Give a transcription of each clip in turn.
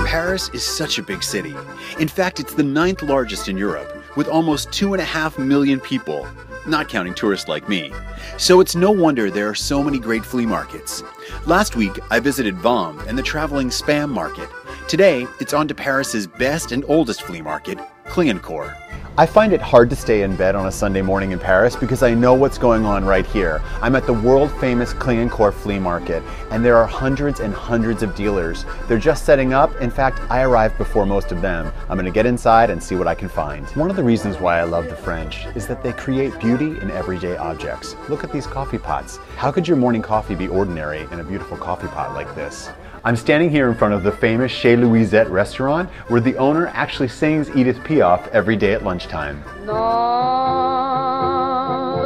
Paris is such a big city. In fact, it's the 9th largest in Europe, with almost 2.5 million people, not counting tourists like me. So it's no wonder there are so many great flea markets. Last week, I visited Vanves and the traveling Spam Market. Today, it's on to Paris's best and oldest flea market, Clignancourt. I find it hard to stay in bed on a Sunday morning in Paris because I know what's going on right here. I'm at the world-famous Clignancourt Flea Market, and there are hundreds and hundreds of dealers. They're just setting up. In fact, I arrived before most of them. I'm going to get inside and see what I can find. One of the reasons why I love the French is that they create beauty in everyday objects. Look at these coffee pots. How could your morning coffee be ordinary in a beautiful coffee pot like this? I'm standing here in front of the famous Chez Louisette restaurant, where the owner actually sings Edith Piaf every day at lunchtime. Non,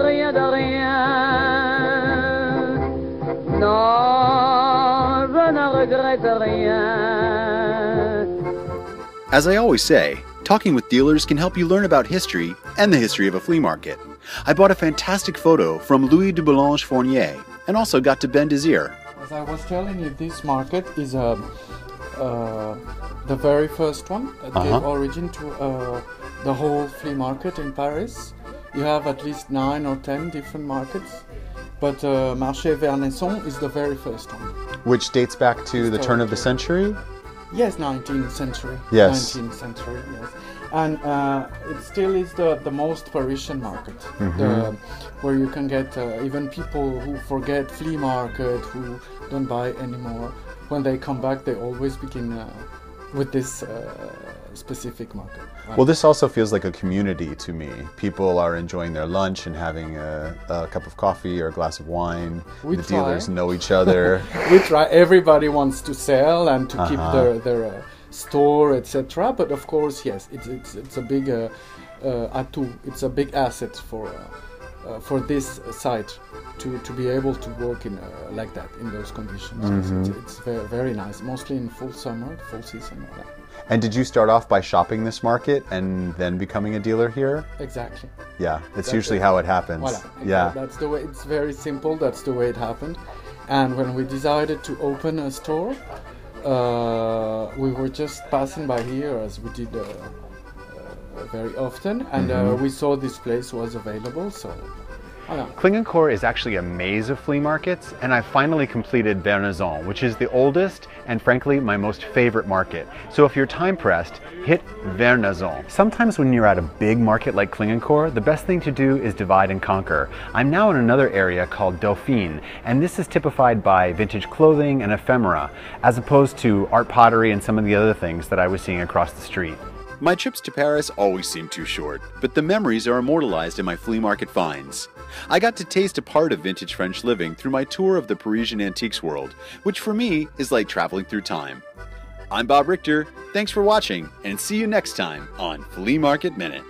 rien de rien. Non, je ne regrette rien. As I always say, talking with dealers can help you learn about history and the history of a flea market. I bought a fantastic photo from Louis de Boulogne-Fournier and also got to bend his ear. As I was telling you, this market is the very first one that gave origin to the whole flea market in Paris. You have at least 9 or 10 different markets, but Marché Vernesson is the very first one. Which dates back to the turn of the century? Yes, 19th century. Yes. 19th century, yes. And it still is the most Parisian market, where you can get even people who forget flea market, who don't buy anymore. When they come back, they always begin with this specific market. Well, this also feels like a community to me. People are enjoying their lunch and having a cup of coffee or a glass of wine. The dealers know each other. We try. Everybody wants to sell and to keep their store, etc. But of course, yes, it's a big atout. It's a big asset for this site to be able to work in like that, in those conditions. It's very, very nice, mostly in full summer, full season. And did you start off by shopping this market and then becoming a dealer here? Exactly. Yeah, that's usually how it happens. Voilà. Yeah. That's the way. It's very simple. That's the way it happened. And when we decided to open a store, we were just passing by here, as we did very often, and we saw this place was available, so voilà. Clignancourt is actually a maze of flea markets, and I finally completed Vernesson, which is the oldest and frankly my most favorite market. So if you're time pressed, hit Vernesson. Sometimes when you're at a big market like Clignancourt, the best thing to do is divide and conquer. I'm now in another area called Dauphine, and this is typified by vintage clothing and ephemera, as opposed to art pottery and some of the other things that I was seeing across the street. My trips to Paris always seem too short, but the memories are immortalized in my flea market finds. I got to taste a part of vintage French living through my tour of the Parisian antiques world, which for me is like traveling through time. I'm Bob Richter, thanks for watching, and see you next time on Flea Market Minute.